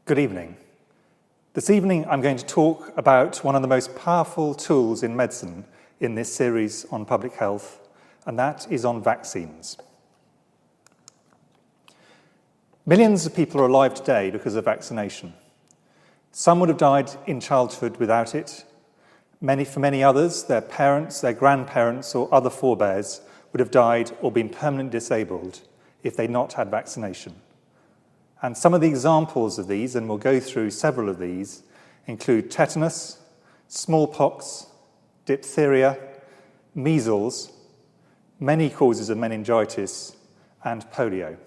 Good evening. This evening I'm going to talk about one of the most powerful tools in medicine in this series on public health, and that is on vaccines. Millions of people are alive today because of vaccination. Some would have died in childhood without it. For many others, their parents, their grandparents or other forebears would have died or been permanently disabled if they'd not had vaccination. And some of the examples of these, and we'll go through several of these, include tetanus, smallpox, diphtheria, measles, many causes of meningitis, and polio.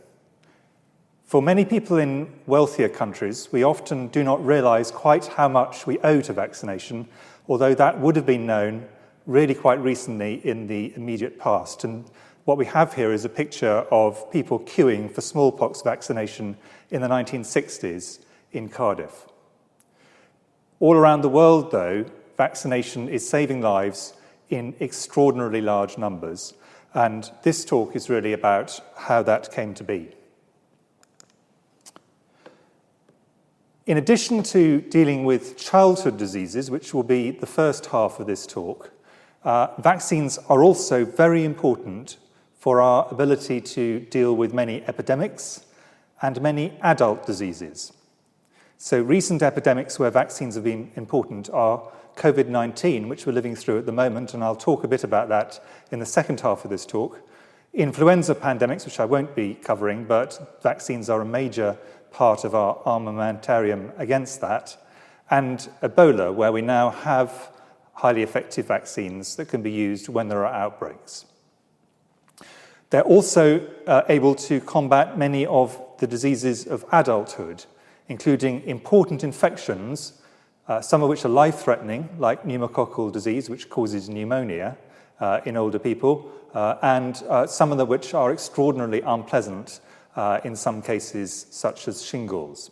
For many people in wealthier countries, we often do not realize quite how much we owe to vaccination, although that would have been known really quite recently in the immediate past. And what we have here is a picture of people queuing for smallpox vaccination in the 1960s in Cardiff. All around the world, though, vaccination is saving lives in extraordinarily large numbers, and this talk is really about how that came to be. In addition to dealing with childhood diseases, which will be the first half of this talk, vaccines are also very important for our ability to deal with many epidemics and many adult diseases. So recent epidemics where vaccines have been important are COVID-19, which we're living through at the moment, and I'll talk a bit about that in the second half of this talk. Influenza pandemics, which I won't be covering, but vaccines are a major part of our armamentarium against that. And Ebola, where we now have highly effective vaccines that can be used when there are outbreaks. They're also able to combat many of the diseases of adulthood, including important infections, some of which are life-threatening, like pneumococcal disease, which causes pneumonia in older people, and some of them which are extraordinarily unpleasant in some cases, such as shingles.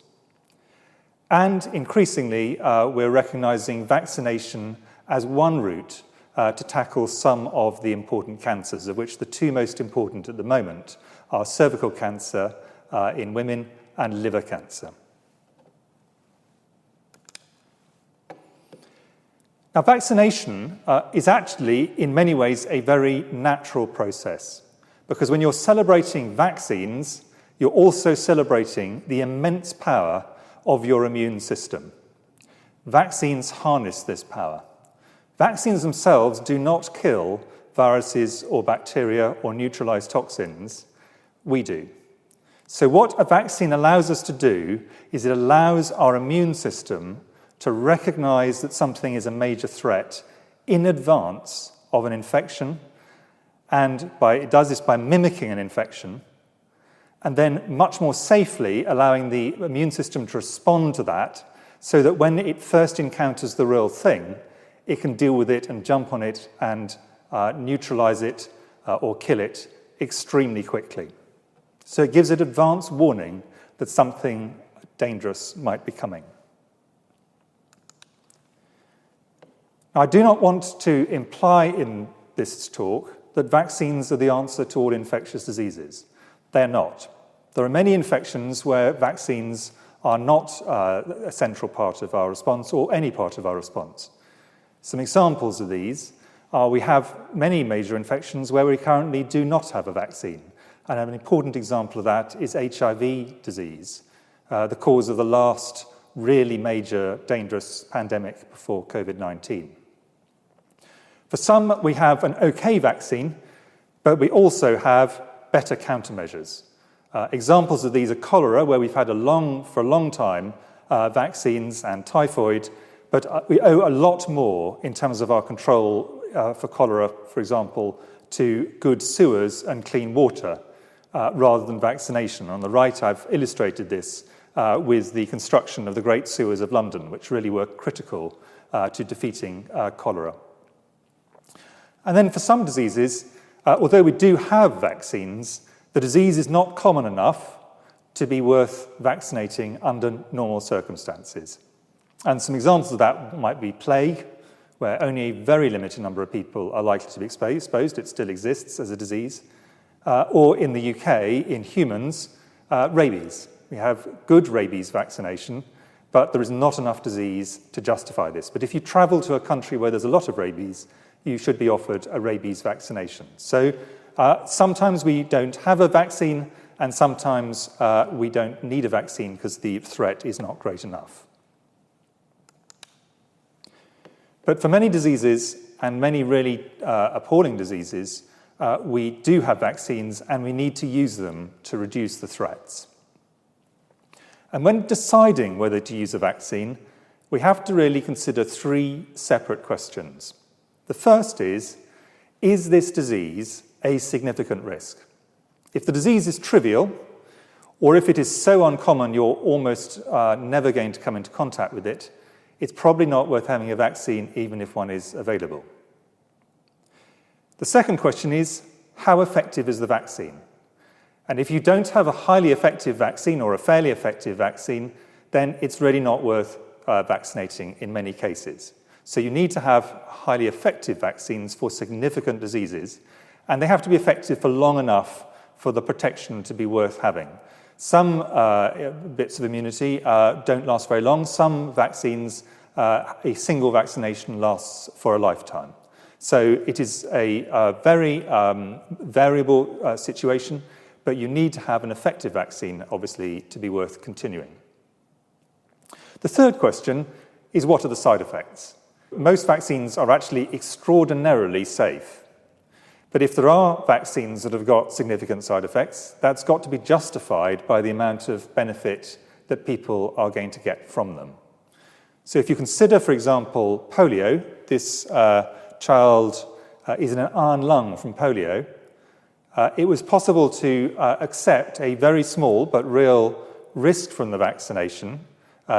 And increasingly, we're recognizing vaccination as one route to tackle some of the important cancers, of which the two most important at the moment are cervical cancer in women and liver cancer. Now, vaccination is actually, in many ways, a very natural process, because when you're celebrating vaccines, you're also celebrating the immense power of your immune system. Vaccines harness this power. Vaccines themselves do not kill viruses or bacteria or neutralize toxins. We do. So what a vaccine allows us to do is it allows our immune system to recognize that something is a major threat in advance of an infection, and it does this by mimicking an infection, and then much more safely allowing the immune system to respond to that so that when it first encounters the real thing, it can deal with it and jump on it and neutralize it or kill it extremely quickly. So it gives it advance warning that something dangerous might be coming. Now, I do not want to imply in this talk that vaccines are the answer to all infectious diseases. They're not. There are many infections where vaccines are not a central part of our response or any part of our response. Some examples of these are we have many major infections where we currently do not have a vaccine. And an important example of that is HIV disease, the cause of the last really major dangerous pandemic before COVID-19. For some, we have an okay vaccine, but we also have better countermeasures. Examples of these are cholera, where we've had for a long time vaccines, and typhoid, but we owe a lot more in terms of our control for cholera, for example, to good sewers and clean water rather than vaccination. On the right, I've illustrated this with the construction of the Great Sewers of London, which really were critical to defeating cholera. And then for some diseases, although we do have vaccines, the disease is not common enough to be worth vaccinating under normal circumstances. And some examples of that might be plague, where only a very limited number of people are likely to be exposed. It still exists as a disease. Or in the UK, in humans, rabies. We have good rabies vaccination, but there is not enough disease to justify this. But if you travel to a country where there's a lot of rabies, you should be offered a rabies vaccination. So sometimes we don't have a vaccine, and sometimes we don't need a vaccine because the threat is not great enough. But for many diseases, and many really appalling diseases, we do have vaccines, and we need to use them to reduce the threats. And when deciding whether to use a vaccine, we have to really consider three separate questions. The first is this disease a significant risk? If the disease is trivial, or if it is so uncommon you're almost never going to come into contact with it, it's probably not worth having a vaccine even if one is available. The second question is, how effective is the vaccine? And if you don't have a highly effective vaccine or a fairly effective vaccine, then it's really not worth vaccinating in many cases. So you need to have highly effective vaccines for significant diseases, and they have to be effective for long enough for the protection to be worth having. Some bits of immunity don't last very long. Some vaccines, a single vaccination lasts for a lifetime. So it is a very variable situation, but you need to have an effective vaccine, obviously, to be worth continuing. The third question is, what are the side effects? Most vaccines are actually extraordinarily safe. But if there are vaccines that have got significant side effects, that's got to be justified by the amount of benefit that people are going to get from them. So if you consider, for example, polio, this child is in an iron lung from polio, it was possible to accept a very small but real risk from the vaccination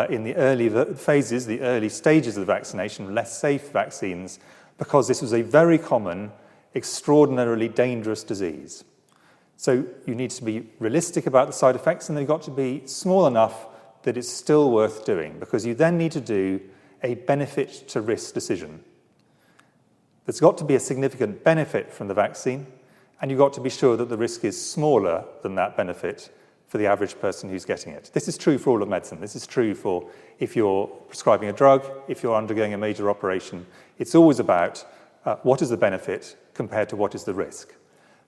in the early phases, the early stages of the vaccination, less safe vaccines, because this was a very common, extraordinarily dangerous disease. So you need to be realistic about the side effects, and they've got to be small enough that it's still worth doing, because you then need to do a benefit to risk decision. There's got to be a significant benefit from the vaccine, and you've got to be sure that the risk is smaller than that benefit for the average person who's getting it. This is true for all of medicine. This is true for if you're prescribing a drug, if you're undergoing a major operation. It's always about what is the benefit compared to what is the risk.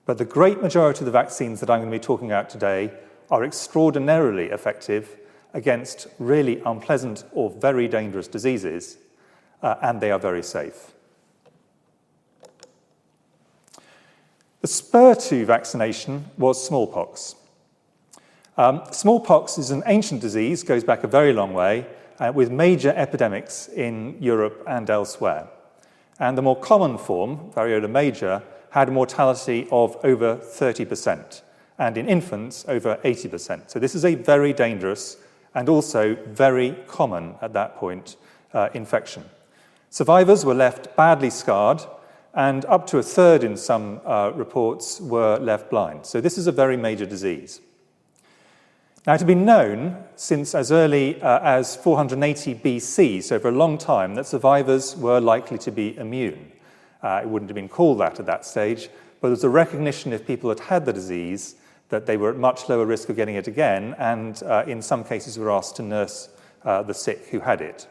But the great majority of the vaccines that I'm going to be talking about today are extraordinarily effective against really unpleasant or very dangerous diseases, and they are very safe. The spur to vaccination was smallpox. Smallpox is an ancient disease, goes back a very long way, with major epidemics in Europe and elsewhere. And the more common form, variola major, had a mortality of over 30%, and in infants, over 80%. So this is a very dangerous and also very common, at that point, infection. Survivors were left badly scarred, and up to a third in some reports were left blind. So this is a very major disease. Now, it had been known since as early as 480 BC, so for a long time, that survivors were likely to be immune. It wouldn't have been called that at that stage, but there was a recognition if people had had the disease that they were at much lower risk of getting it again, and in some cases were asked to nurse the sick who had it.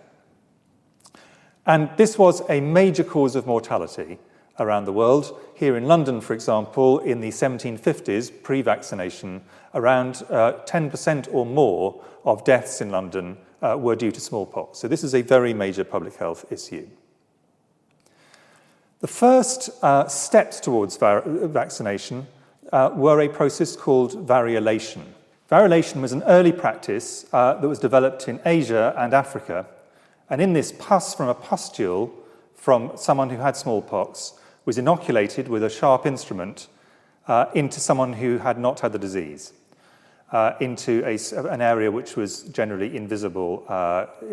And this was a major cause of mortality around the world. Here in London, for example, in the 1750s, pre-vaccination, around 10% or more of deaths in London were due to smallpox. So this is a very major public health issue. The first steps towards vaccination were a process called variolation. Variolation was an early practice that was developed in Asia and Africa. And in this, pus from a pustule from someone who had smallpox was inoculated with a sharp instrument into someone who had not had the disease, into an area which was generally invisible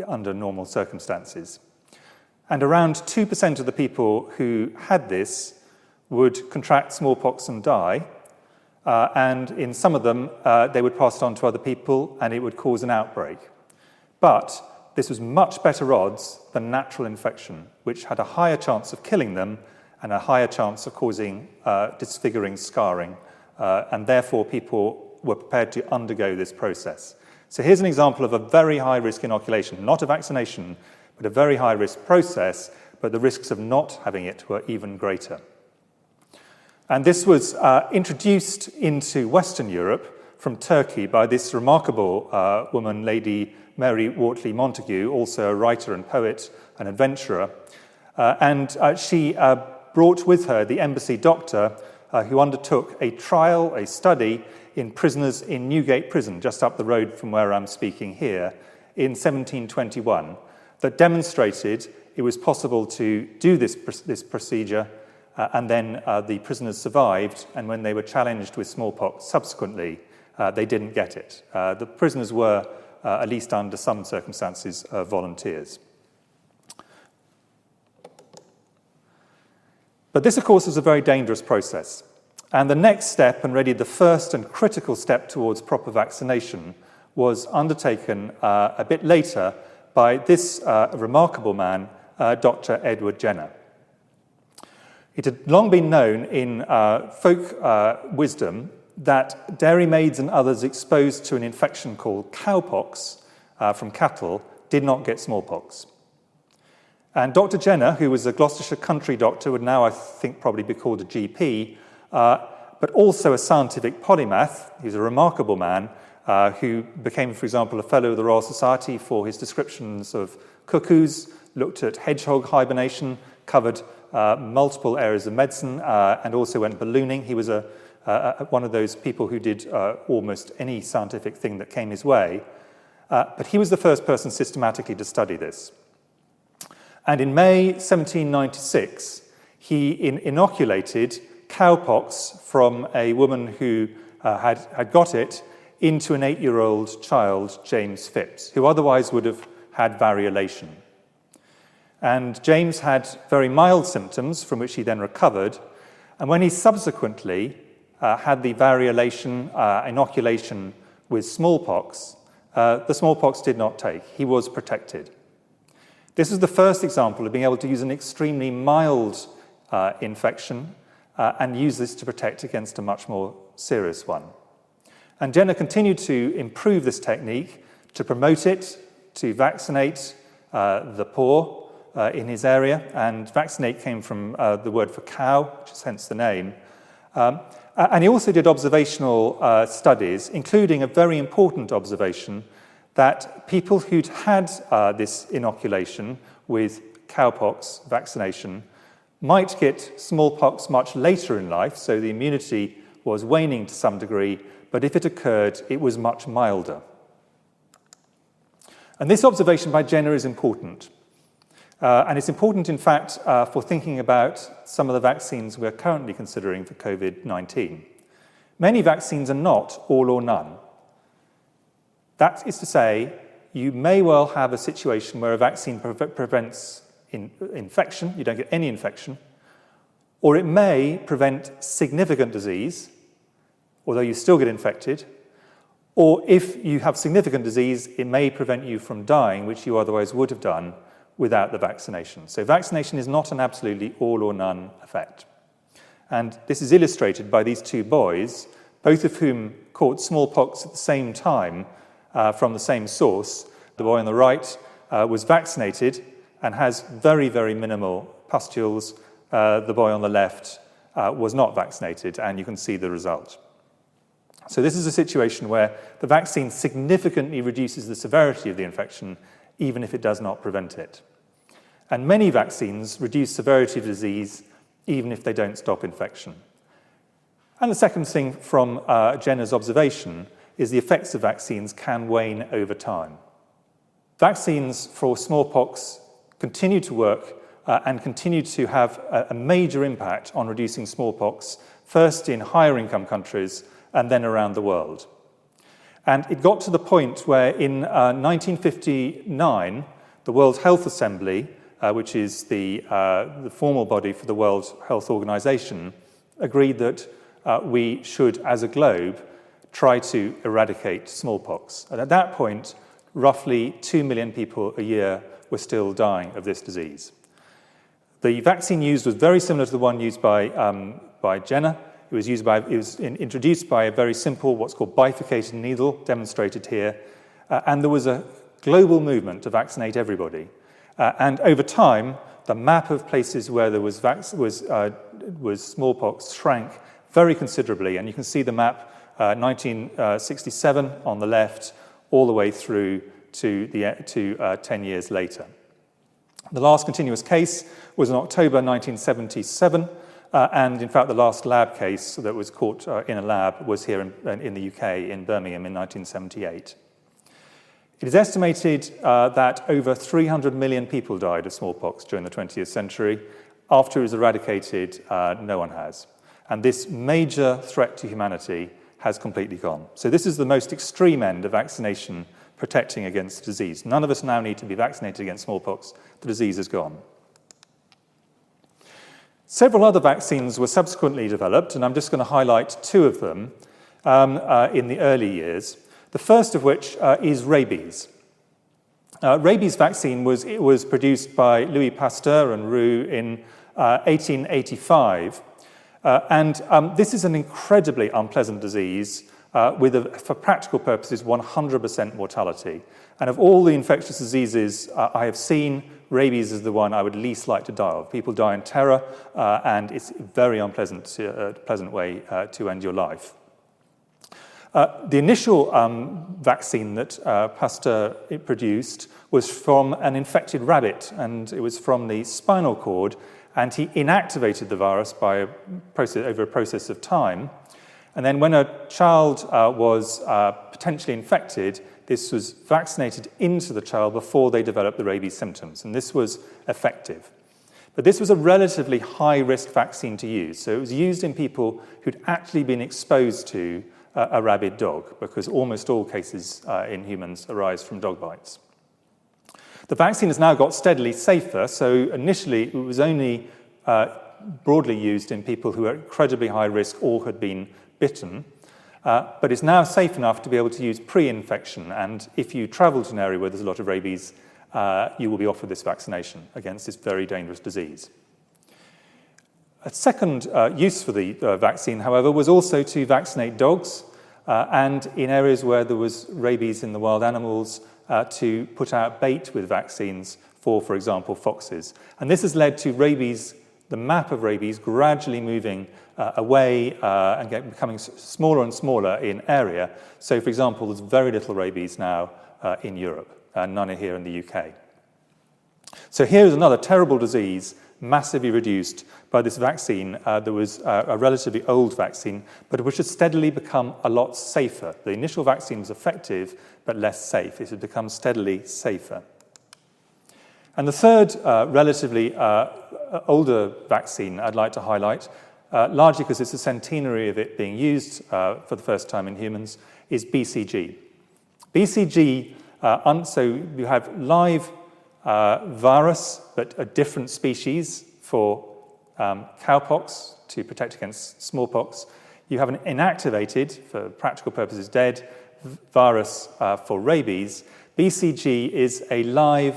under normal circumstances. And around 2% of the people who had this would contract smallpox and die, and in some of them, they would pass it on to other people, and it would cause an outbreak. But this was much better odds than natural infection, which had a higher chance of killing them and a higher chance of causing disfiguring scarring, and therefore people were prepared to undergo this process. So here's an example of a very high-risk inoculation, not a vaccination, but a very high-risk process, but the risks of not having it were even greater. And this was introduced into Western Europe from Turkey by this remarkable woman, Lady Mary Wortley Montagu, also a writer and poet and adventurer. She brought with her the embassy doctor who undertook a trial, a study, in prisoners in Newgate Prison, just up the road from where I'm speaking here, in 1721, that demonstrated it was possible to do this procedure, and then the prisoners survived, and when they were challenged with smallpox subsequently, they didn't get it. The prisoners were, at least under some circumstances, volunteers. But this, of course, is a very dangerous process. And the next step, and really the first and critical step towards proper vaccination, was undertaken a bit later by this remarkable man, Dr. Edward Jenner. It had long been known in folk wisdom that dairymaids and others exposed to an infection called cowpox from cattle did not get smallpox. And Dr. Jenner, who was a Gloucestershire country doctor, would now, I think, probably be called a GP, but also a scientific polymath. He was a remarkable man who became, for example, a Fellow of the Royal Society for his descriptions of cuckoos, looked at hedgehog hibernation, covered multiple areas of medicine, and also went ballooning. He was one of those people who did almost any scientific thing that came his way. But he was the first person systematically to study this. And in May 1796, he inoculated cowpox from a woman who had got it into an 8-year-old child, James Phipps, who otherwise would have had variolation. And James had very mild symptoms from which he then recovered. And when he subsequently had the variolation inoculation with smallpox, the smallpox did not take. He was protected. This is the first example of being able to use an extremely mild infection and use this to protect against a much more serious one. And Jenner continued to improve this technique, to promote it, to vaccinate the poor in his area. And vaccinate came from the word for cow, which is hence the name. And he also did observational studies, including a very important observation that people who'd had this inoculation with cowpox vaccination might get smallpox much later in life, so the immunity was waning to some degree, but if it occurred, it was much milder. And this observation by Jenner is important. And it's important, in fact, for thinking about some of the vaccines we're currently considering for COVID-19. Many vaccines are not all or none. That is to say, you may well have a situation where a vaccine prevents infection, you don't get any infection, or it may prevent significant disease, although you still get infected, or if you have significant disease, it may prevent you from dying, which you otherwise would have done without the vaccination. So vaccination is not an absolutely all or none effect. And this is illustrated by these two boys, both of whom caught smallpox at the same time from the same source. The boy on the right was vaccinated and has very, very minimal pustules. The boy on the left was not vaccinated, and you can see the result. So this is a situation where the vaccine significantly reduces the severity of the infection, even if it does not prevent it. And many vaccines reduce severity of disease, even if they don't stop infection. And the second thing from Jenner's observation is the effects of vaccines can wane over time. Vaccines for smallpox continue to work and continue to have a major impact on reducing smallpox, first in higher income countries and then around the world. And it got to the point where in 1959, the World Health Assembly, which is the formal body for the World Health Organization, agreed that we should, as a globe, try to eradicate smallpox. And at that point, roughly 2 million people a year were still dying of this disease. The vaccine used was very similar to the one used by Jenner. It was introduced by a very simple, what's called bifurcated needle, demonstrated here, and there was a global movement to vaccinate everybody. And over time, the map of places where there was smallpox shrank very considerably, and you can see the map 1967 on the left, all the way through to 10 years later. The last continuous case was in October 1977, and in fact the last lab case that was caught in a lab was here in the UK, in Birmingham in 1978. It is estimated that over 300 million people died of smallpox during the 20th century. After it was eradicated, no one has. And this major threat to humanity has completely gone. So this is the most extreme end of vaccination protecting against disease. None of us now need to be vaccinated against smallpox. The disease is gone. Several other vaccines were subsequently developed, and I'm just going to highlight two of them in the early years. The first of which is rabies. Rabies vaccine was produced by Louis Pasteur and Roux in 1885. This is an incredibly unpleasant disease with, for practical purposes, 100% mortality. And of all the infectious diseases I have seen, rabies is the one I would least like to die of. People die in terror, and it's a very unpleasant way to end your life. The initial vaccine that Pasteur produced was from an infected rabbit, and it was from the spinal cord, and he inactivated the virus over a process of time. And then when a child was potentially infected, this was vaccinated into the child before they developed the rabies symptoms, and this was effective. But this was a relatively high-risk vaccine to use, so it was used in people who'd actually been exposed to a rabid dog, because almost all cases in humans arise from dog bites. The vaccine has now got steadily safer, so initially it was only broadly used in people who are incredibly high risk or had been bitten, but it's now safe enough to be able to use pre-infection, and if you travel to an area where there's a lot of rabies, you will be offered this vaccination against this very dangerous disease. A second use for the vaccine, however, was also to vaccinate dogs, and in areas where there was rabies in the wild animals, to put out bait with vaccines for example, foxes. And this has led to rabies, the map of rabies, gradually moving away and becoming smaller and smaller in area. So, for example, there's very little rabies now in Europe, none are here in the UK. So here's another terrible disease, massively reduced by this vaccine that was a relatively old vaccine, but which has steadily become a lot safer. The initial vaccine was effective, but less safe. It has become steadily safer. And the third relatively older vaccine I'd like to highlight, largely because it's a centenary of it being used for the first time in humans, is BCG. BCG, so you have live virus, but a different species for cowpox to protect against smallpox. You have an inactivated, for practical purposes dead, virus for rabies. BCG is a live,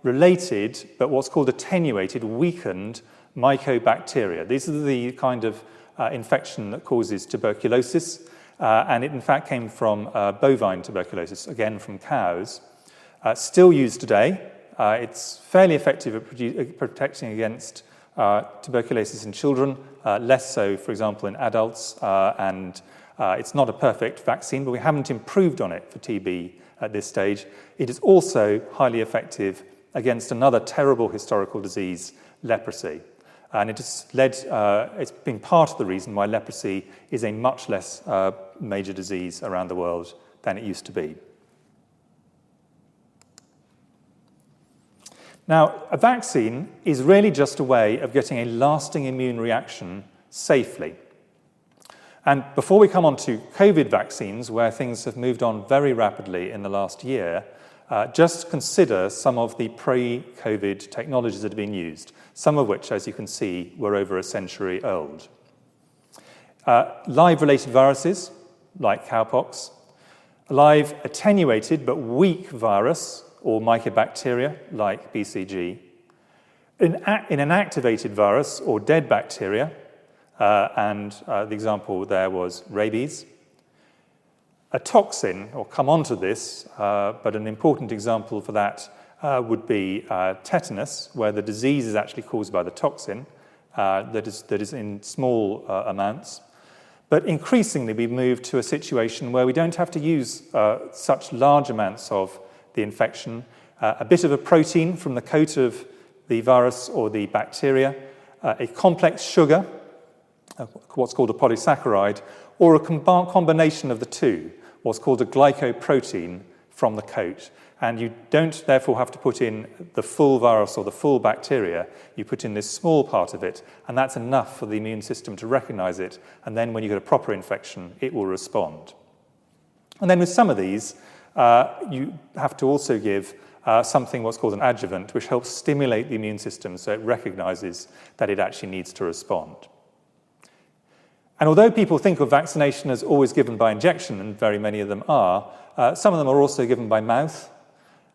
related, but what's called attenuated, weakened mycobacteria. These are the kind of infection that causes tuberculosis, and it in fact came from bovine tuberculosis, again from cows. Still used today. It's fairly effective at protecting against tuberculosis in children, less so, for example, in adults, and it's not a perfect vaccine, but we haven't improved on it for TB at this stage. It is also highly effective against another terrible historical disease, leprosy. And it has led, it's been part of the reason why leprosy is a much less major disease around the world than it used to be. Now, a vaccine is really just a way of getting a lasting immune reaction safely. And before we come on to COVID vaccines, where things have moved on very rapidly in the last year, just consider some of the pre-COVID technologies that have been used, some of which, as you can see, were over a century old. Live-related viruses, like cowpox, live attenuated but weak virus, or mycobacteria, like BCG, an inactivated virus, or dead bacteria, and the example there was rabies, a toxin, or come on to this, but an important example for that would be tetanus, where the disease is actually caused by the toxin that is in small amounts. But increasingly, we've moved to a situation where we don't have to use such large amounts of the infection. A bit of a protein from the coat of the virus or the bacteria, a complex sugar, what's called a polysaccharide, or a combination of the two, what's called a glycoprotein from the coat. And you don't therefore have to put in the full virus or the full bacteria. You put in this small part of it, and that's enough for the immune system to recognize it. And then when you get a proper infection, it will respond. And then with some of these, you have to also give something what's called an adjuvant, which helps stimulate the immune system so it recognizes that it actually needs to respond. And although people think of vaccination as always given by injection, and very many of them are, some of them are also given by mouth,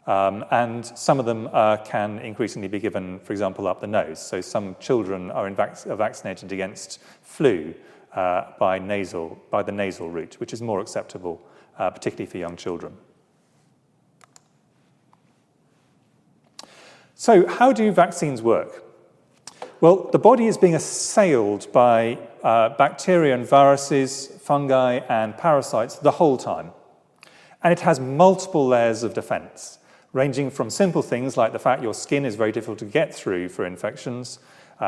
and some of them can increasingly be given, for example, up the nose. So some children are vaccinated against flu by the nasal route, which is more acceptable, particularly for young children. So how do vaccines work? Well, the body is being assailed by bacteria and viruses, fungi and parasites the whole time. And it has multiple layers of defense, ranging from simple things like the fact your skin is very difficult to get through for infections,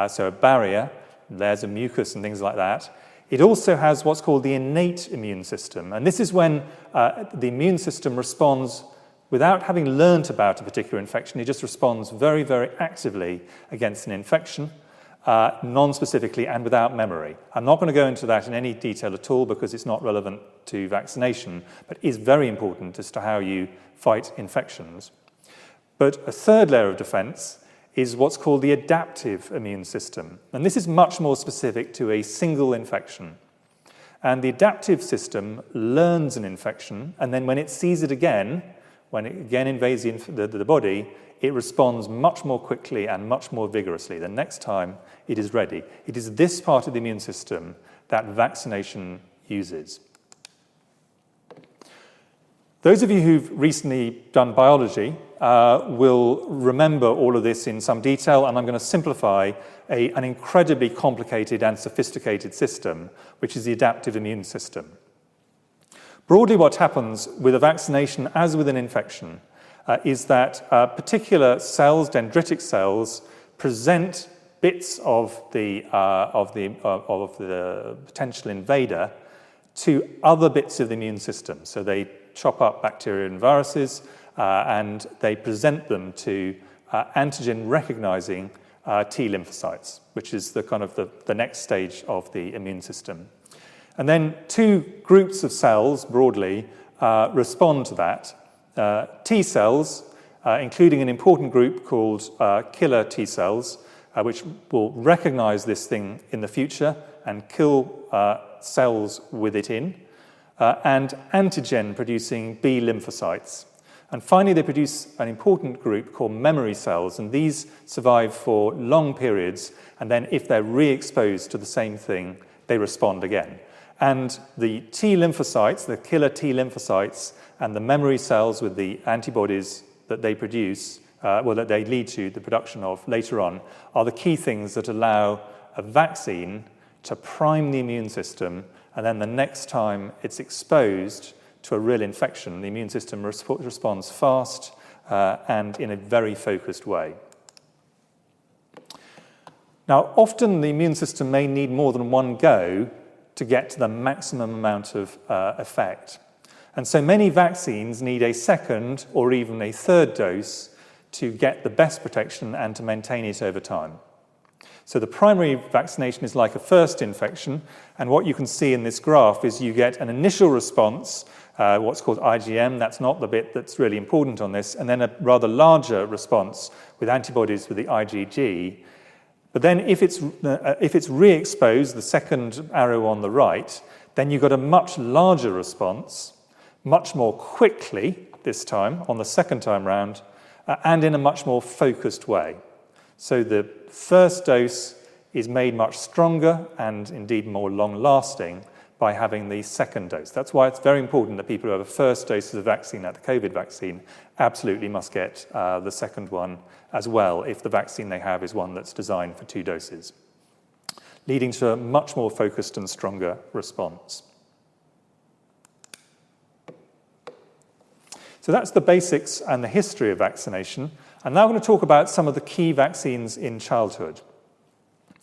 so a barrier, layers of mucus and things like that. It also has what's called the innate immune system. And this is when the immune system responds without having learnt about a particular infection. It just responds very, very actively against an infection, non-specifically and without memory. I'm not going to go into that in any detail at all because it's not relevant to vaccination, but is very important as to how you fight infections. But a third layer of defense is what's called the adaptive immune system. And this is much more specific to a single infection. And the adaptive system learns an infection, and then when it sees it again, when it again invades the body, it responds much more quickly and much more vigorously the next time it is ready. It is this part of the immune system that vaccination uses. Those of you who've recently done biology will remember all of this in some detail, and I'm going to simplify an incredibly complicated and sophisticated system, which is the adaptive immune system. Broadly, what happens with a vaccination, as with an infection, is that particular cells, dendritic cells, present bits of the potential invader to other bits of the immune system. So they chop up bacteria and viruses, and they present them to antigen-recognizing T lymphocytes, which is the next stage of the immune system. And then two groups of cells, broadly, respond to that. T cells, including an important group called killer T cells, which will recognize this thing in the future and kill cells with it in, and antigen-producing B lymphocytes. And finally, they produce an important group called memory cells, and these survive for long periods, and then if they're re-exposed to the same thing, they respond again. And the T lymphocytes, the killer T lymphocytes, and the memory cells with the antibodies that they produce, that they lead to the production of later on, are the key things that allow a vaccine to prime the immune system, and then the next time it's exposed to a real infection, the immune system responds fast and in a very focused way. Now, often the immune system may need more than one go to get to the maximum amount of effect. And so many vaccines need a second or even a third dose to get the best protection and to maintain it over time. So the primary vaccination is like a first infection, and what you can see in this graph is you get an initial response, what's called IgM, that's not the bit that's really important on this, and then a rather larger response with antibodies with the IgG. But then if it's re-exposed, the second arrow on the right, then you've got a much larger response, much more quickly this time, on the second time round, and in a much more focused way. So the first dose is made much stronger and indeed more long-lasting by having the second dose. That's why it's very important that people who have a first dose of the vaccine, like the COVID vaccine, absolutely must get the second one as well if the vaccine they have is one that's designed for 2 doses, leading to a much more focused and stronger response. So that's the basics and the history of vaccination. And now I'm going to talk about some of the key vaccines in childhood.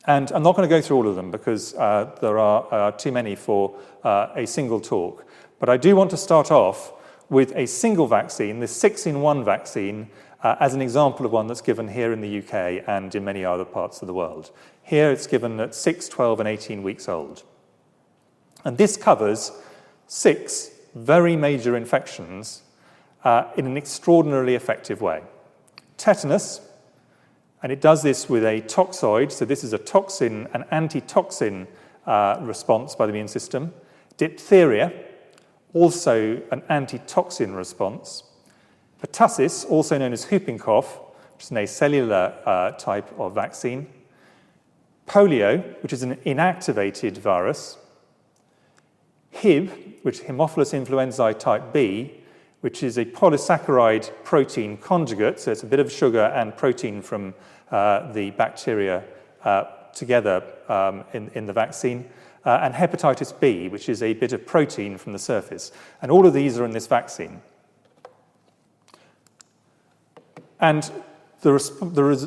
And I'm not going to go through all of them because there are too many for a single talk. But I do want to start off with a single vaccine, the 6-in-1 vaccine, as an example of one that's given here in the UK and in many other parts of the world. Here it's given at 6, 12 and 18 weeks old. And this covers 6 very major infections in an extraordinarily effective way. Tetanus, and it does this with a toxoid, so this is a toxin, an antitoxin response by the immune system. Diphtheria, also an antitoxin response. Pertussis, also known as whooping cough, which is an acellular type of vaccine. Polio, which is an inactivated virus. Hib, which is Haemophilus influenzae type B, which is a polysaccharide protein conjugate, so it's a bit of sugar and protein from the bacteria together in the vaccine, and hepatitis B, which is a bit of protein from the surface. And all of these are in this vaccine. And the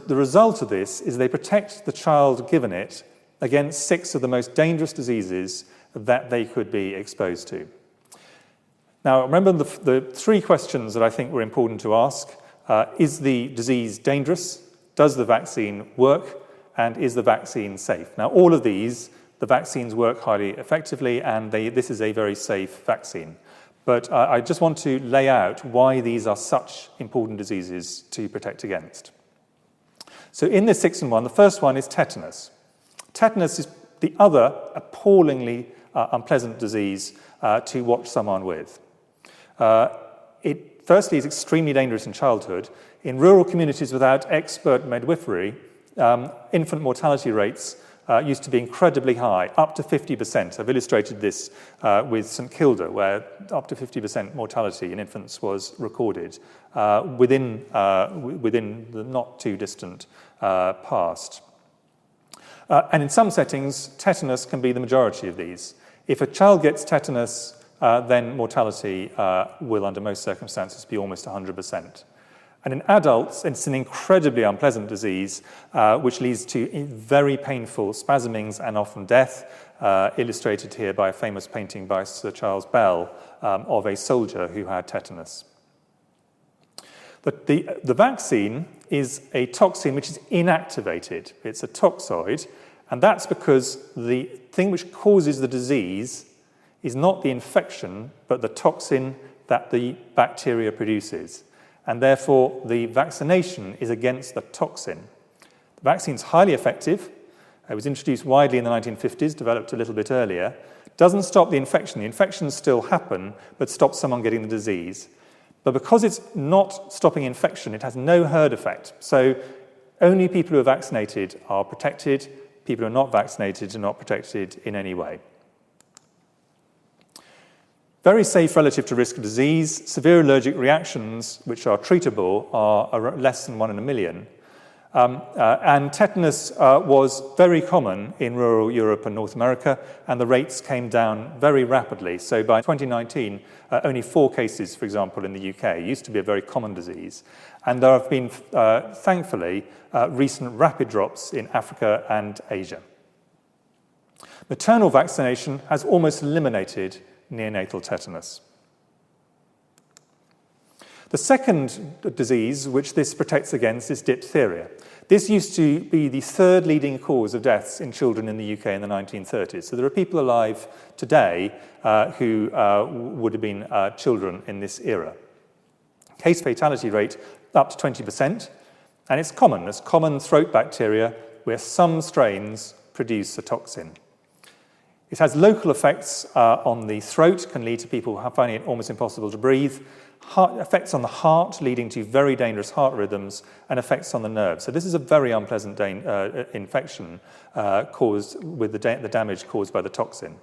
result of this is they protect the child given it against 6 of the most dangerous diseases that they could be exposed to. Now, remember the 3 questions that I think were important to ask. Is the disease dangerous? Does the vaccine work? And is the vaccine safe? Now, all of these, the vaccines work highly effectively, and this is a very safe vaccine. But I just want to lay out why these are such important diseases to protect against. So in this 6-in-1, the first one is tetanus. Tetanus is the other appallingly unpleasant disease to watch someone with. It firstly is extremely dangerous in childhood. In rural communities without expert midwifery, infant mortality rates used to be incredibly high, up to 50%. I've illustrated this with St Kilda, where up to 50% mortality in infants was recorded within the not too distant past. And in some settings, tetanus can be the majority of these. If a child gets tetanus, then mortality will, under most circumstances, be almost 100%. And in adults, it's an incredibly unpleasant disease, which leads to very painful spasmings and often death, illustrated here by a famous painting by Sir Charles Bell of a soldier who had tetanus. The vaccine is a toxin which is inactivated. It's a toxoid, and that's because the thing which causes the disease is not the infection, but the toxin that the bacteria produces. And therefore, the vaccination is against the toxin. The vaccine's highly effective. It was introduced widely in the 1950s, developed a little bit earlier. Doesn't stop the infection. The infections still happen, but stops someone getting the disease. But because it's not stopping infection, it has no herd effect. So only people who are vaccinated are protected. People who are not vaccinated are not protected in any way. Very safe relative to risk of disease. Severe allergic reactions, which are treatable, are less than 1 in a million. And tetanus was very common in rural Europe and North America, and the rates came down very rapidly. So by 2019, only 4 cases, for example, in the UK. It used to be a very common disease. And there have been, thankfully, recent rapid drops in Africa and Asia. Maternal vaccination has almost eliminated neonatal tetanus. The second disease which this protects against is diphtheria. This used to be the 3rd leading cause of deaths in children in the UK in the 1930s. So there are people alive today who would have been children in this era. Case fatality rate up to 20%, and it's common. It's common throat bacteria where some strains produce a toxin. It has local effects on the throat, can lead to people finding it almost impossible to breathe, effects on the heart, leading to very dangerous heart rhythms, and effects on the nerves. So this is a very unpleasant infection caused with the damage caused by the toxin.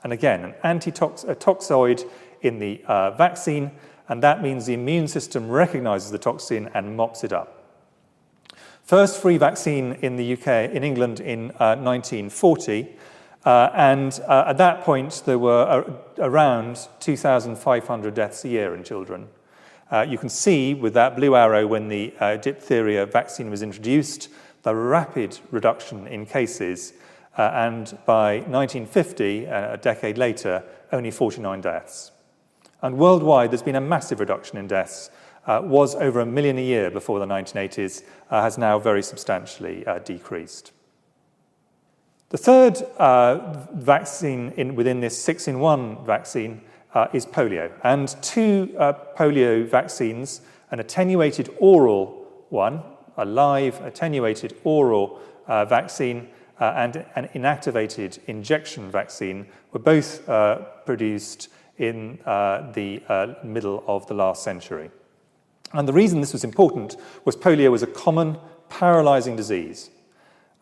And again, a toxoid in the vaccine, and that means the immune system recognizes the toxin and mops it up. First free vaccine in the UK, in England, in 1940, and at that point there were around 2,500 deaths a year in children. You can see with that blue arrow when the diphtheria vaccine was introduced, the rapid reduction in cases, and by 1950, a decade later, only 49 deaths. And worldwide, there's been a massive reduction in deaths. Was over 1 million a year before the 1980s, has now very substantially decreased. The third vaccine within this 6-in-1 vaccine is polio. And two polio vaccines, an attenuated oral one, a live attenuated oral vaccine, and an inactivated injection vaccine, were both produced in the middle of the last century. And the reason this was important was polio was a common paralyzing disease.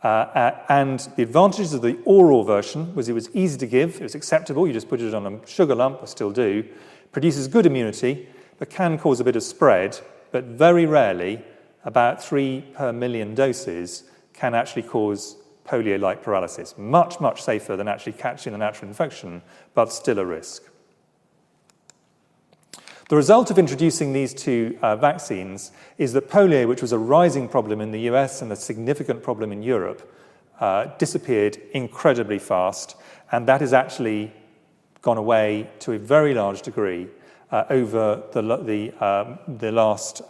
And the advantages of the oral version was it was easy to give, it was acceptable, you just put it on a sugar lump, I still do, produces good immunity, but can cause a bit of spread, but very rarely, about 3 per million doses, can actually cause polio-like paralysis. Much, much safer than actually catching a natural infection, but still a risk. The result of introducing these two vaccines is that polio, which was a rising problem in the US and a significant problem in Europe, disappeared incredibly fast, and that has actually gone away to a very large degree over the last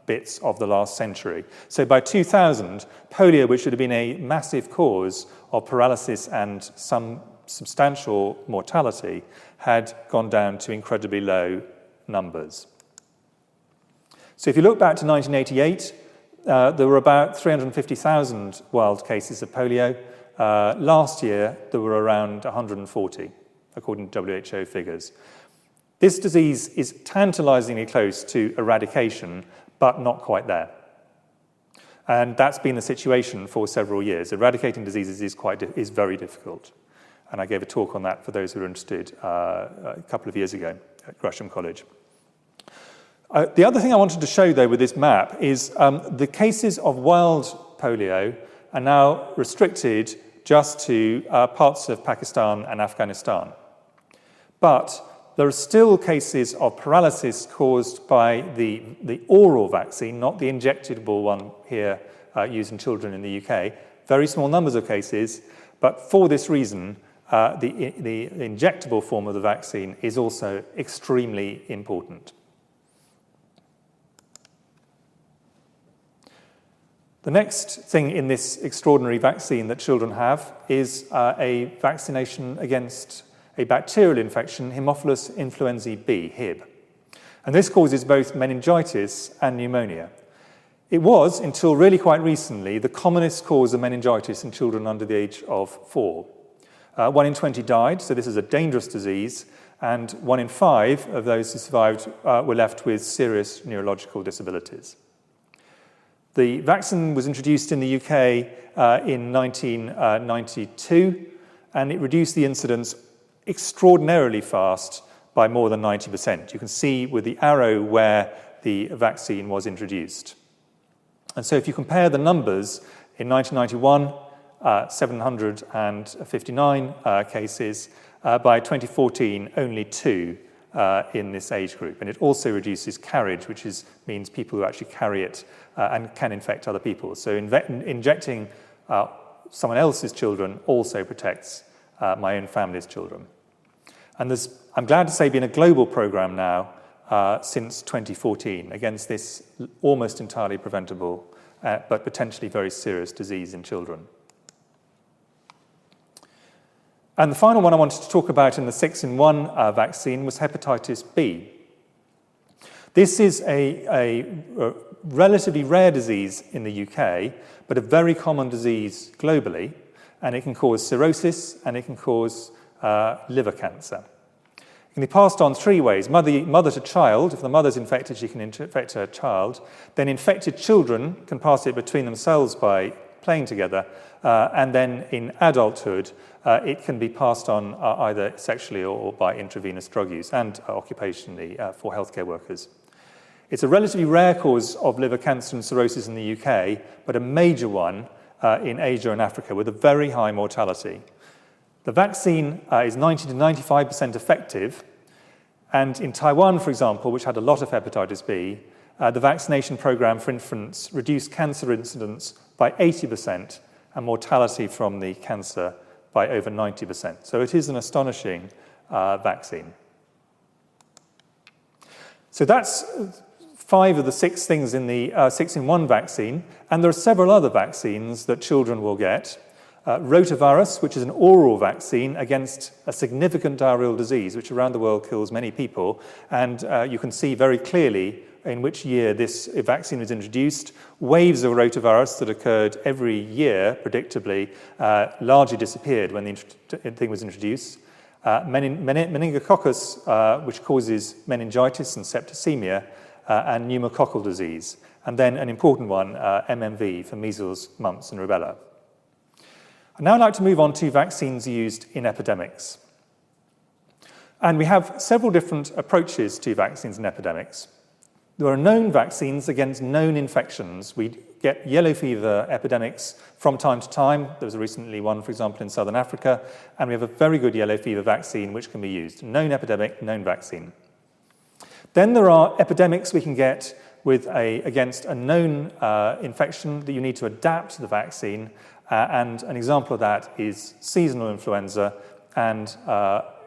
bits of the last century. So by 2000, polio, which would have been a massive cause of paralysis and some substantial mortality, had gone down to incredibly low numbers. So if you look back to 1988, there were about 350,000 wild cases of polio. Last year, there were around 140, according to WHO figures. This disease is tantalizingly close to eradication, but not quite there. And that's been the situation for several years. Eradicating diseases is very difficult. And I gave a talk on that for those who are interested a couple of years ago at Gresham College. The other thing I wanted to show, though, with this map is the cases of wild polio are now restricted just to parts of Pakistan and Afghanistan. But there are still cases of paralysis caused by the oral vaccine, not the injectable one here used in children in the UK. Very small numbers of cases, but for this reason, the injectable form of the vaccine is also extremely important. The next thing in this extraordinary vaccine that children have is a vaccination against a bacterial infection, Haemophilus influenzae B, Hib. And this causes both meningitis and pneumonia. It was, until really quite recently, the commonest cause of meningitis in children under the age of 4. 1 in 20 died, so this is a dangerous disease, and 1 in 5 of those who survived were left with serious neurological disabilities. The vaccine was introduced in the UK in 1992, and it reduced the incidence extraordinarily fast by more than 90%. You can see with the arrow where the vaccine was introduced. And so if you compare the numbers, in 1991, 759 cases, by 2014, only 2 in this age group. And it also reduces carriage, which means people who actually carry it and can infect other people. So injecting someone else's children also protects my own family's children. And I'm glad to say, been a global program now since 2014 against this almost entirely preventable but potentially very serious disease in children. And the final one I wanted to talk about in the 6-in-1 vaccine was hepatitis B. This is a relatively rare disease in the UK, but a very common disease globally, and it can cause cirrhosis and it can cause liver cancer. It can be passed on 3 ways. Mother to child. If the mother's infected, she can infect her child. Then infected children can pass it between themselves by playing together. And then in adulthood, it can be passed on either sexually or by intravenous drug use and occupationally for healthcare workers. It's a relatively rare cause of liver cancer and cirrhosis in the UK, but a major one in Asia and Africa with a very high mortality. The vaccine is 90 to 95% effective, and in Taiwan, for example, which had a lot of hepatitis B, the vaccination program for infants reduced cancer incidence by 80% and mortality from the cancer by over 90%. So it is an astonishing vaccine. So that's 5 of the 6 things in the 6-in-1 vaccine, and there are several other vaccines that children will get. Rotavirus, which is an oral vaccine against a significant diarrheal disease, which around the world kills many people, and you can see very clearly in which year this vaccine was introduced. Waves of rotavirus that occurred every year, predictably, largely disappeared when the thing was introduced. Meningococcus, which causes meningitis and septicemia, and pneumococcal disease. And then an important one, MMV, for measles, mumps, and rubella. I'd now like to move on to vaccines used in epidemics. And we have several different approaches to vaccines in epidemics. There are known vaccines against known infections. We get yellow fever epidemics from time to time. There was recently one, for example, in southern Africa, and we have a very good yellow fever vaccine which can be used. Known epidemic, known vaccine. Then there are epidemics we can get against a known infection that you need to adapt to the vaccine, and an example of that is seasonal influenza and,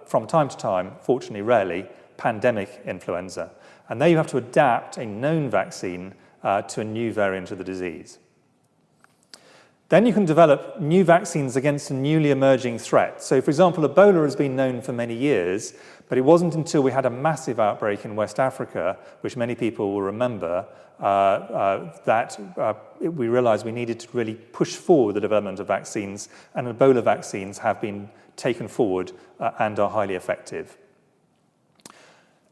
from time to time, fortunately rarely, pandemic influenza. And there you have to adapt a known vaccine to a new variant of the disease. Then you can develop new vaccines against a newly emerging threat. So, for example, Ebola has been known for many years, but it wasn't until we had a massive outbreak in West Africa, which many people will remember, that we realized we needed to really push forward the development of vaccines, and Ebola vaccines have been taken forward and are highly effective.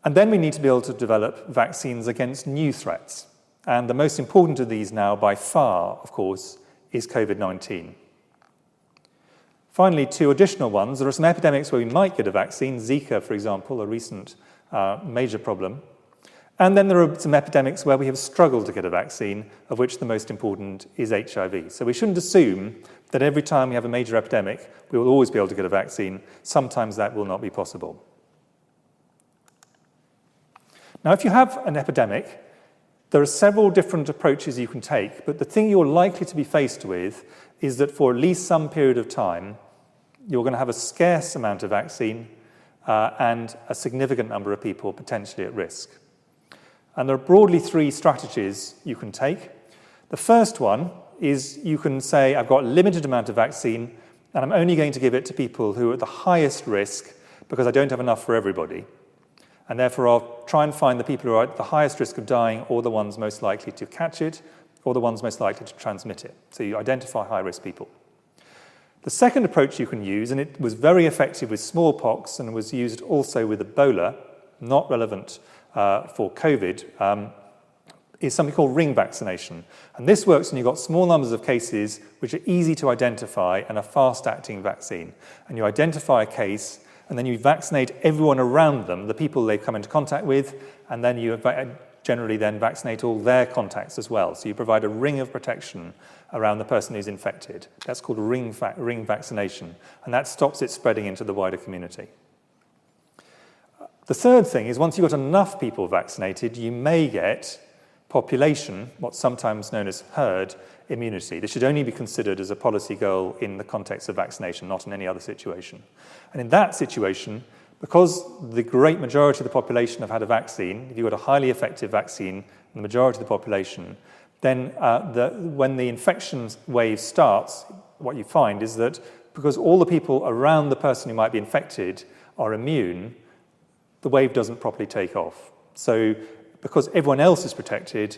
And then we need to be able to develop vaccines against new threats. And the most important of these now, by far, of course, is COVID-19. Finally, 2 additional ones. There are some epidemics where we might get a vaccine, Zika, for example, a recent major problem. And then there are some epidemics where we have struggled to get a vaccine, of which the most important is HIV. So we shouldn't assume that every time we have a major epidemic, we will always be able to get a vaccine. Sometimes that will not be possible. Now, if you have an epidemic, there are several different approaches you can take, but the thing you're likely to be faced with is that for at least some period of time, you're going to have a scarce amount of vaccine and a significant number of people potentially at risk. And there are broadly 3 strategies you can take. The first one is you can say, I've got a limited amount of vaccine, and I'm only going to give it to people who are at the highest risk because I don't have enough for everybody. And therefore, I'll try and find the people who are at the highest risk of dying, or the ones most likely to catch it, or the ones most likely to transmit it. So you identify high-risk people. The second approach you can use, and it was very effective with smallpox and was used also with Ebola, not relevant for COVID, is something called ring vaccination. And this works when you've got small numbers of cases which are easy to identify and a fast-acting vaccine. And you identify a case, and then you vaccinate everyone around them, the people they come into contact with, and then you generally then vaccinate all their contacts as well. So you provide a ring of protection around the person who's infected. That's called ring vaccination, and that stops it spreading into the wider community. The third thing is once you've got enough people vaccinated, you may get population, what's sometimes known as herd immunity. This should only be considered as a policy goal in the context of vaccination, not in any other situation. And in that situation, because the great majority of the population have had a vaccine, if you've got a highly effective vaccine in the majority of the population, then when the infection wave starts, what you find is that because all the people around the person who might be infected are immune, the wave doesn't properly take off. So because everyone else is protected,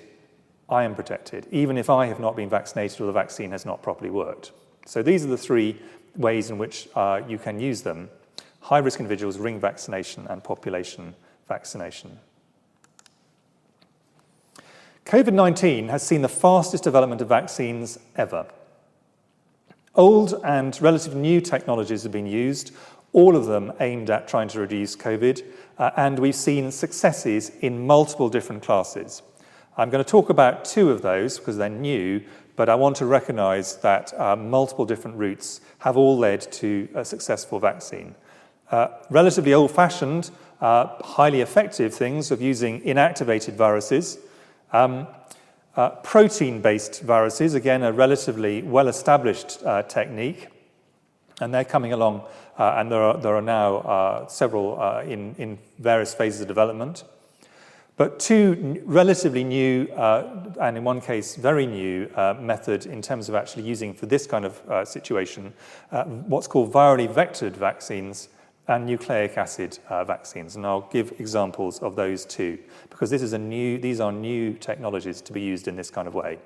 I am protected, even if I have not been vaccinated or the vaccine has not properly worked. So these are the 3 ways in which you can use them: high-risk individuals, ring vaccination, and population vaccination. COVID-19 has seen the fastest development of vaccines ever. Old and relatively new technologies have been used, all of them aimed at trying to reduce COVID, and we've seen successes in multiple different classes. I'm going to talk about two of those because they're new, but I want to recognise that multiple different routes have all led to a successful vaccine. Relatively old-fashioned, highly effective things of using inactivated viruses. Protein-based viruses, again, a relatively well-established technique, and they're coming along, and there are now several in various phases of development. But two relatively new, and in one case very new, method in terms of actually using for this kind of situation, what's called virally vectored vaccines and nucleic acid vaccines. And I'll give examples of those two, because these are new technologies to be used in this kind of way.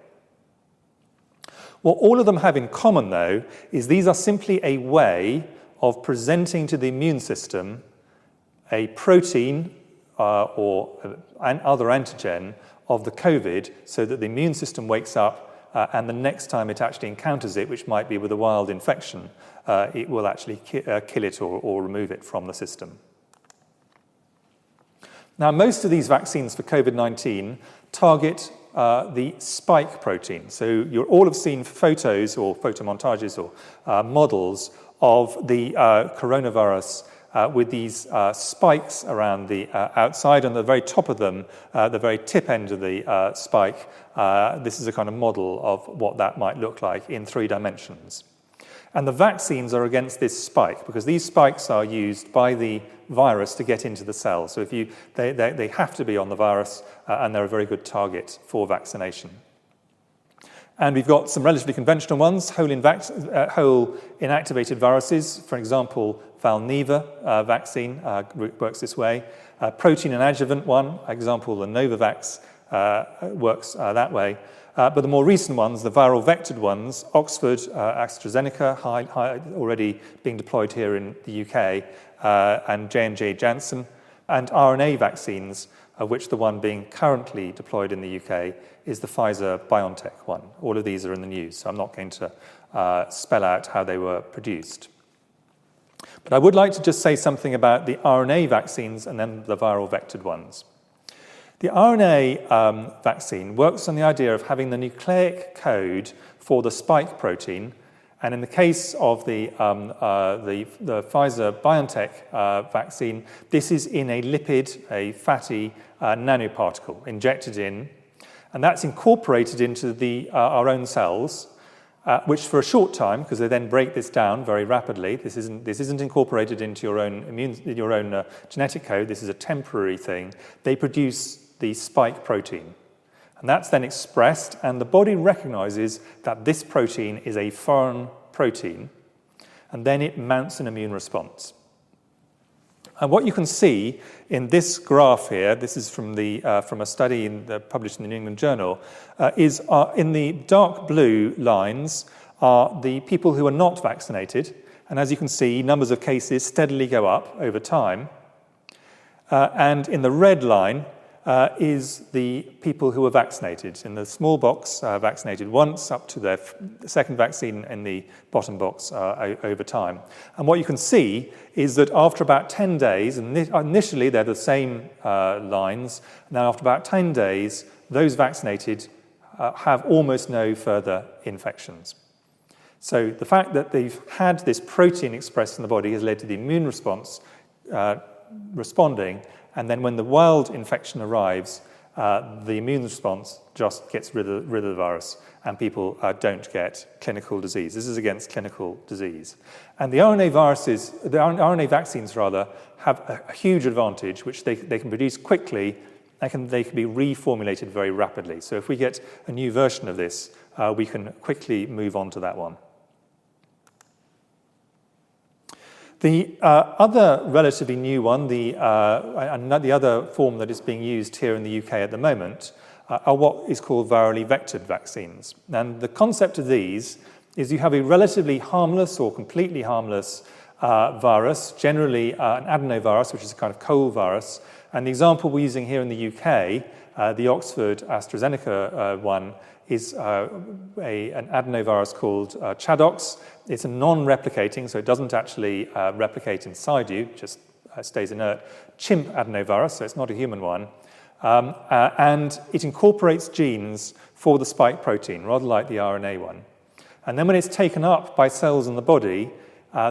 What all of them have in common, though, is these are simply a way of presenting to the immune system a protein or an other antigen of the COVID so that the immune system wakes up and the next time it actually encounters it, which might be with a wild infection, it will actually kill it or remove it from the system. Now, most of these vaccines for COVID-19 target the spike protein. So you all have seen photos or photomontages or models of the coronavirus with these spikes around the outside, and the very top of them, the very tip end of the spike. This is a kind of model of what that might look like in 3 dimensions. And the vaccines are against this spike, because these spikes are used by the virus to get into the cell. So they have to be on the virus, and they're a very good target for vaccination. And we've got some relatively conventional ones, whole inactivated viruses. For example, Valneva vaccine works this way. Protein and adjuvant one, example, the Novavax works that way. But the more recent ones, the viral vectored ones, Oxford, AstraZeneca, already being deployed here in the UK, and J&J Janssen, and RNA vaccines, of which the one being currently deployed in the UK is the Pfizer-BioNTech one. All of these are in the news, so I'm not going to spell out how they were produced. But I would like to just say something about the RNA vaccines and then the viral vectored ones. The RNA vaccine works on the idea of having the nucleic code for the spike protein, and in the case of the Pfizer-BioNTech vaccine, this is in a lipid, a fatty nanoparticle injected in, and that's incorporated into our own cells, which for a short time, because they then break this down very rapidly. This isn't incorporated into your own genetic code. This is a temporary thing. They produce the spike protein. And that's then expressed, and the body recognizes that this protein is a foreign protein, and then it mounts an immune response. And what you can see in this graph here, this is from a study published in the New England Journal, is in the dark blue lines are the people who are not vaccinated, and as you can see, numbers of cases steadily go up over time. And in the red line is the people who are vaccinated. In the small box, vaccinated once, up to their second vaccine in the bottom box over time. And what you can see is that after about 10 days, and initially they're the same lines, now after about 10 days, those vaccinated have almost no further infections. So the fact that they've had this protein expressed in the body has led to the immune response responding, and then when the wild infection arrives, the immune response just gets rid of the virus, and people don't get clinical disease. This is against clinical disease. And the RNA vaccines have a huge advantage, which they can produce quickly, and they can be reformulated very rapidly. So if we get a new version of this, we can quickly move on to that one. The other relatively new one, the other form that is being used here in the UK at the moment, are what is called virally vectored vaccines. And the concept of these is you have a relatively harmless or completely harmless virus, generally an adenovirus, which is a kind of cold virus. And the example we're using here in the UK, the Oxford AstraZeneca one, is an adenovirus called Chadox. It's a non-replicating, so it doesn't actually replicate inside you, just stays inert, chimp adenovirus, so it's not a human one. And it incorporates genes for the spike protein, rather like the RNA one. And then when it's taken up by cells in the body,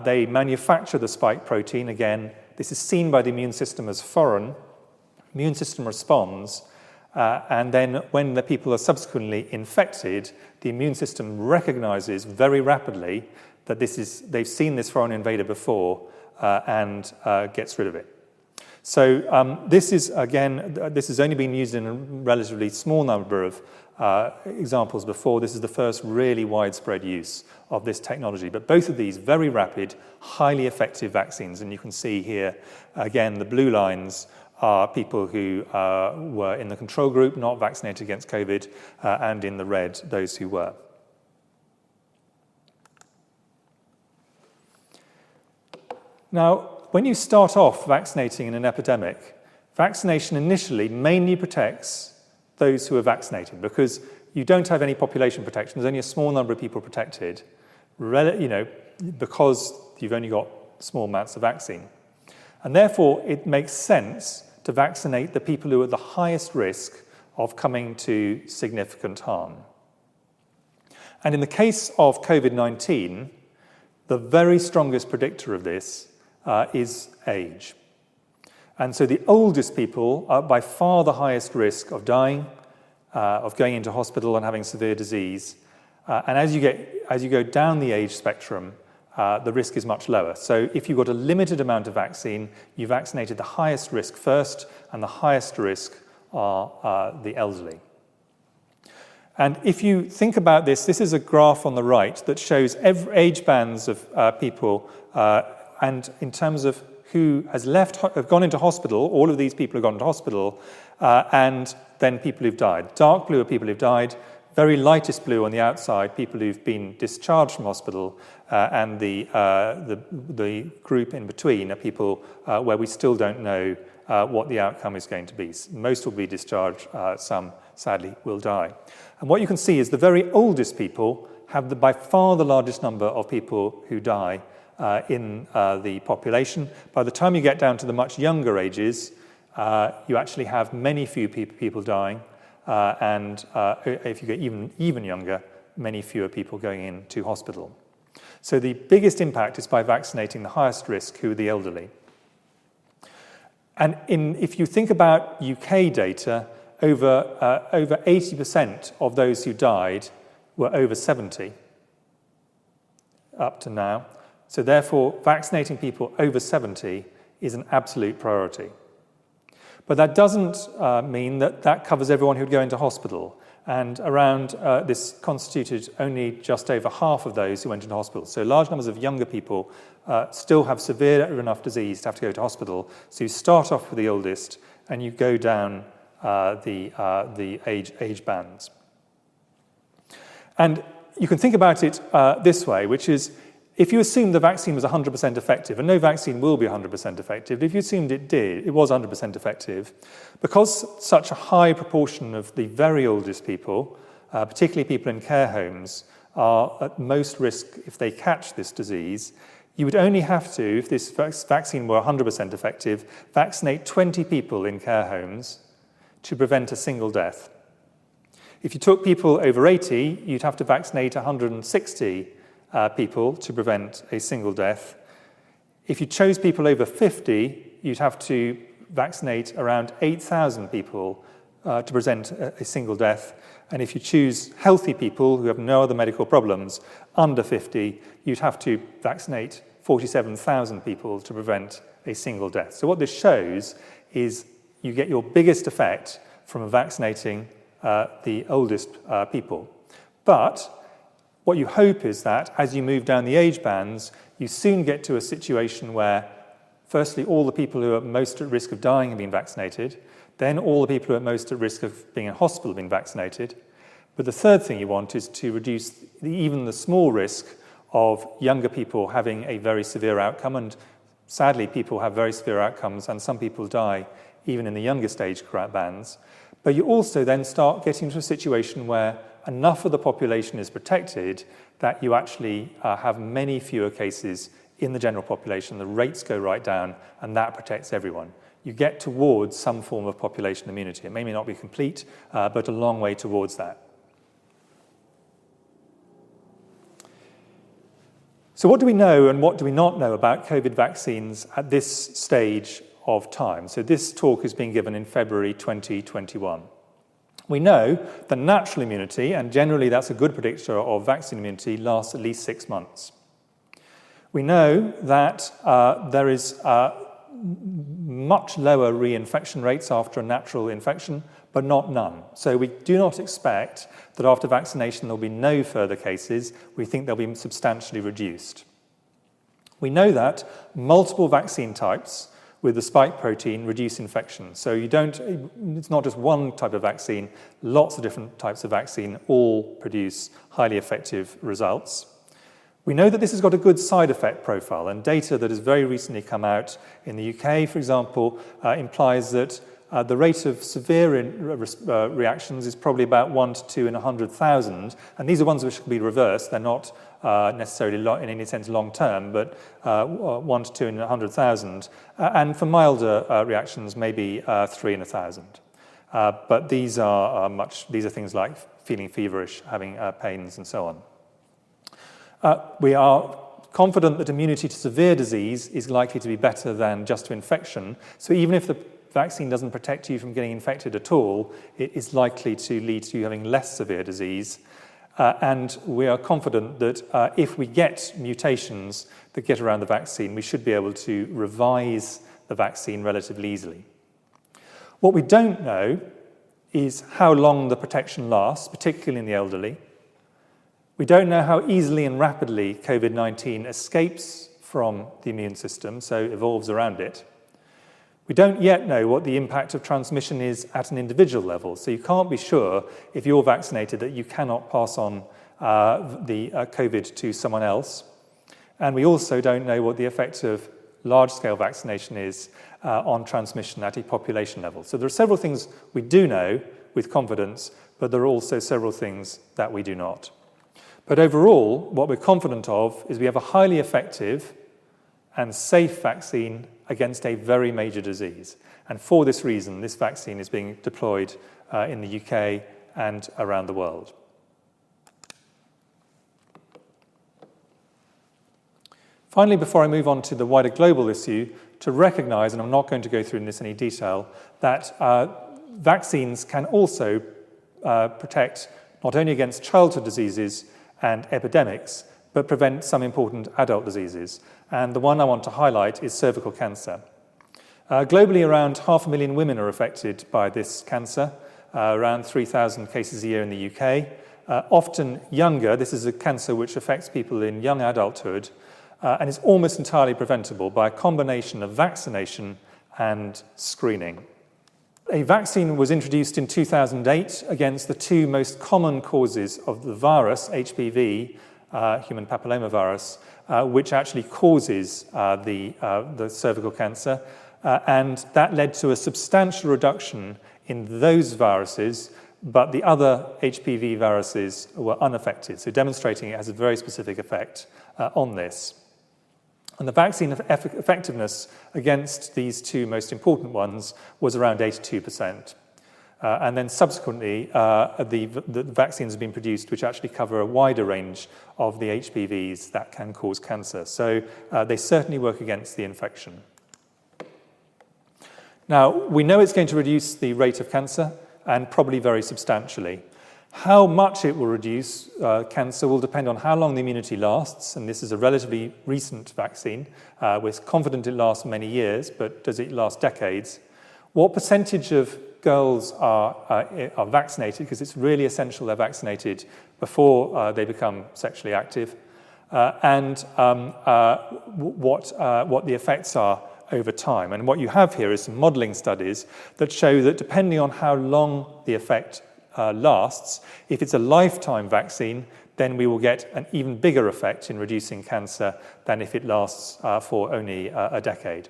they manufacture the spike protein. Again, this is seen by the immune system as foreign. Immune system responds, and then when the people are subsequently infected, the immune system recognizes very rapidly that they've seen this foreign invader before and gets rid of it. So this has only been used in a relatively small number of examples before. This is the first really widespread use of this technology. But both of these, very rapid, highly effective vaccines. And you can see here, again, the blue lines are people who were in the control group, not vaccinated against COVID, and in the red, those who were. Now, when you start off vaccinating in an epidemic, vaccination initially mainly protects those who are vaccinated because you don't have any population protection. There's only a small number of people protected, because you've only got small amounts of vaccine. And therefore, it makes sense to vaccinate the people who are at the highest risk of coming to significant harm. And in the case of COVID-19, the very strongest predictor of this is age. And so the oldest people are by far the highest risk of dying, of going into hospital and having severe disease. And as you go down the age spectrum, the risk is much lower. So if you've got a limited amount of vaccine, you vaccinated the highest risk first, and the highest risk are the elderly. And if you think about this, this is a graph on the right that shows every age bands of people, and in terms of who have gone into hospital, all of these people have gone into hospital, and then people who've died. Dark blue are people who've died. Very lightest blue on the outside, people who've been discharged from hospital, and the group in between are people where we still don't know what the outcome is going to be. Most will be discharged, some sadly will die. And what you can see is the very oldest people have by far the largest number of people who die in the population. By the time you get down to the much younger ages, you actually have many few people dying. And if you get even younger, many fewer people going into hospital. So the biggest impact is by vaccinating the highest risk, who are the elderly. And if you think about UK data, over 80% of those who died were over 70 up to now. So therefore, vaccinating people over 70 is an absolute priority. But that doesn't mean that covers everyone who'd go into hospital. And this constituted only just over half of those who went into hospital. So large numbers of younger people still have severe enough disease to have to go to hospital. So you start off with the oldest, and you go down the age bands. And you can think about it this way, which is, if you assume the vaccine was 100% effective, and no vaccine will be 100% effective, if you assumed it was 100% effective, because such a high proportion of the very oldest people, particularly people in care homes, are at most risk if they catch this disease, you would only have to, if this vaccine were 100% effective, vaccinate 20 people in care homes to prevent a single death. If you took people over 80, you'd have to vaccinate 160 people to prevent a single death. If you chose people over 50, you'd have to vaccinate around 8,000 people to prevent a single death. And if you choose healthy people who have no other medical problems under 50, you'd have to vaccinate 47,000 people to prevent a single death. So what this shows is you get your biggest effect from vaccinating the oldest people. But what you hope is that as you move down the age bands, you soon get to a situation where, firstly, all the people who are most at risk of dying have been vaccinated, then all the people who are most at risk of being in hospital have been vaccinated. But the third thing you want is to reduce even the small risk of younger people having a very severe outcome. And sadly, people have very severe outcomes, and some people die even in the youngest age bands. But you also then start getting to a situation where enough of the population is protected that you actually have many fewer cases in the general population. The rates go right down, and that protects everyone. You get towards some form of population immunity. It may not be complete, but a long way towards that. So what do we know and what do we not know about COVID vaccines at this stage of time? So this talk is being given in February 2021. We know that natural immunity, and generally that's a good predictor of vaccine immunity, lasts at least 6 months. We know that there is much lower reinfection rates after a natural infection, but not none. So we do not expect that after vaccination there'll be no further cases. We think they'll be substantially reduced. We know that multiple vaccine types with the spike protein reduce infection. So it's not just one type of vaccine, lots of different types of vaccine all produce highly effective results. We know that this has got a good side effect profile, and data that has very recently come out in the UK, for example, implies that the rate of severe reactions is probably about 1 to 2 in 100,000, and these are ones which can be reversed. They're not necessarily in any sense long term, but 1 to 2 in 100,000, and for milder reactions, maybe 3 in 1,000. But these are things like feeling feverish, having pains, and so on. We are confident that immunity to severe disease is likely to be better than just to infection. So even if the vaccine doesn't protect you from getting infected at all, it is likely to lead to you having less severe disease. And we are confident that if we get mutations that get around the vaccine, we should be able to revise the vaccine relatively easily. What we don't know is how long the protection lasts, particularly in the elderly. We don't know how easily and rapidly COVID-19 escapes from the immune system, so evolves around it. We don't yet know what the impact of transmission is at an individual level, so you can't be sure if you're vaccinated that you cannot pass on the COVID to someone else. And we also don't know what the effect of large-scale vaccination is on transmission at a population level. So there are several things we do know with confidence, but there are also several things that we do not. But overall, what we're confident of is we have a highly effective and safe vaccine against a very major disease. And for this reason, this vaccine is being deployed in the UK and around the world. Finally, before I move on to the wider global issue, to recognise, and I'm not going to go through this in any detail, that vaccines can also protect not only against childhood diseases and epidemics, but prevent some important adult diseases. And the one I want to highlight is cervical cancer. Globally, around 500,000 women are affected by this cancer, around 3,000 cases a year in the UK. Often younger, this is a cancer which affects people in young adulthood, and is almost entirely preventable by a combination of vaccination and screening. A vaccine was introduced in 2008 against the two most common causes of the virus, HPV, human papillomavirus, which actually causes the cervical cancer, and that led to a substantial reduction in those viruses, but the other HPV viruses were unaffected, so demonstrating it has a very specific effect on this. And the vaccine effectiveness against these two most important ones was around 82%. And then subsequently, the vaccines have been produced which actually cover a wider range of the HPVs that can cause cancer. So they certainly work against the infection. Now, we know it's going to reduce the rate of cancer, and probably very substantially. How much it will reduce cancer will depend on how long the immunity lasts, and this is a relatively recent vaccine. We're confident it lasts many years, but does it last decades? What percentage of girls are vaccinated, because it's really essential they're vaccinated before they become sexually active, and what the effects are over time. And what you have here is some modelling studies that show that depending on how long the effect lasts, if it's a lifetime vaccine, then we will get an even bigger effect in reducing cancer than if it lasts for only a decade.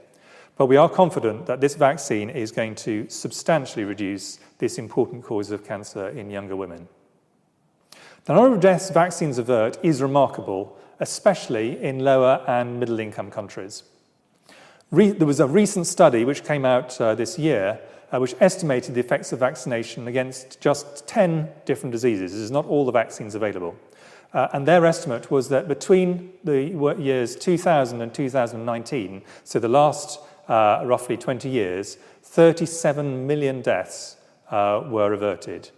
But we are confident that this vaccine is going to substantially reduce this important cause of cancer in younger women. The number of deaths vaccines avert is remarkable, especially in lower and middle income countries. There was a recent study which came out this year which estimated the effects of vaccination against just 10 different diseases. This is not all the vaccines available. And their estimate was that between the years 2000 and 2019, so the last roughly 20 years, 37 million deaths were averted.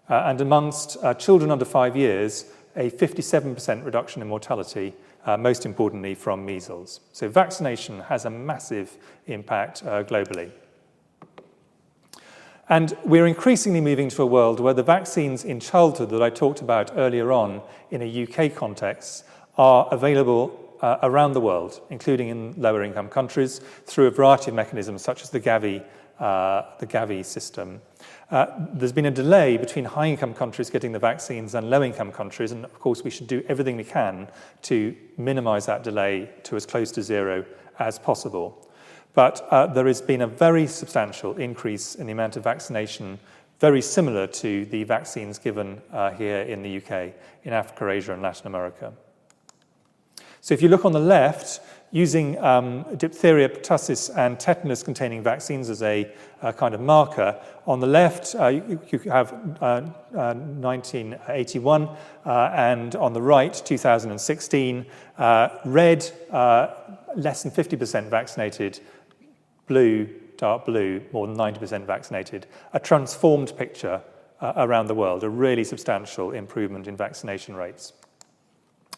And amongst children under 5 years, a 57% reduction in mortality, most importantly from measles. So vaccination has a massive impact globally. And we're increasingly moving to a world where the vaccines in childhood that I talked about earlier on in a UK context are available around the world, including in lower income countries, through a variety of mechanisms such as the Gavi system. There's been a delay between high-income countries getting the vaccines and low-income countries, and of course we should do everything we can to minimize that delay to as close to zero as possible. But there has been a very substantial increase in the amount of vaccination, very similar to the vaccines given here in the UK, in Africa, Asia, and Latin America. So if you look on the left, using diphtheria, pertussis, and tetanus-containing vaccines as a kind of marker, on the left you have 1981, and on the right, 2016. Red, less than 50% vaccinated. Blue, dark blue, more than 90% vaccinated. A transformed picture around the world, a really substantial improvement in vaccination rates.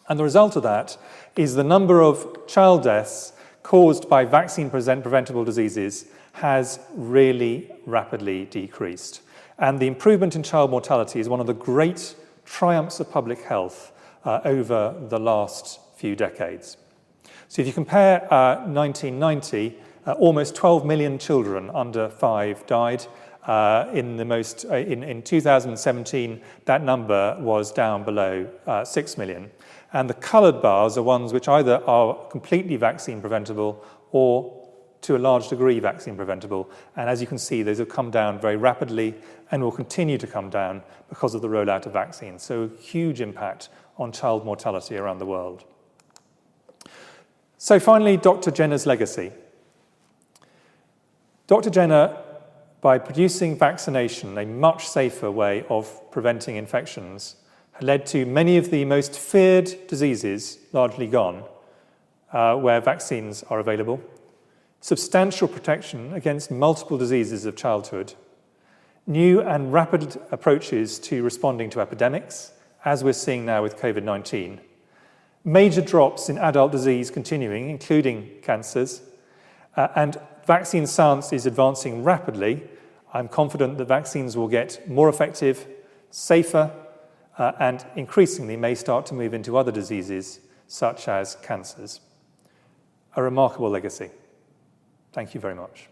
And the result of that is the number of child deaths caused by vaccine-preventable diseases has really rapidly decreased. And the improvement in child mortality is one of the great triumphs of public health over the last few decades. So if you compare 1990, almost 12 million children under 5 died. In 2017, that number was down below 6 million. And the coloured bars are ones which either are completely vaccine preventable or to a large degree vaccine preventable. And as you can see, those have come down very rapidly and will continue to come down because of the rollout of vaccines. So huge impact on child mortality around the world. So finally, Dr. Jenner's legacy. Dr. Jenner, by producing vaccination, a much safer way of preventing infections, led to many of the most feared diseases largely gone, where vaccines are available, substantial protection against multiple diseases of childhood, new and rapid approaches to responding to epidemics, as we're seeing now with COVID-19, major drops in adult disease continuing, including cancers, and vaccine science is advancing rapidly. I'm confident that vaccines will get more effective, safer, and increasingly may start to move into other diseases, such as cancers. A remarkable legacy. Thank you very much.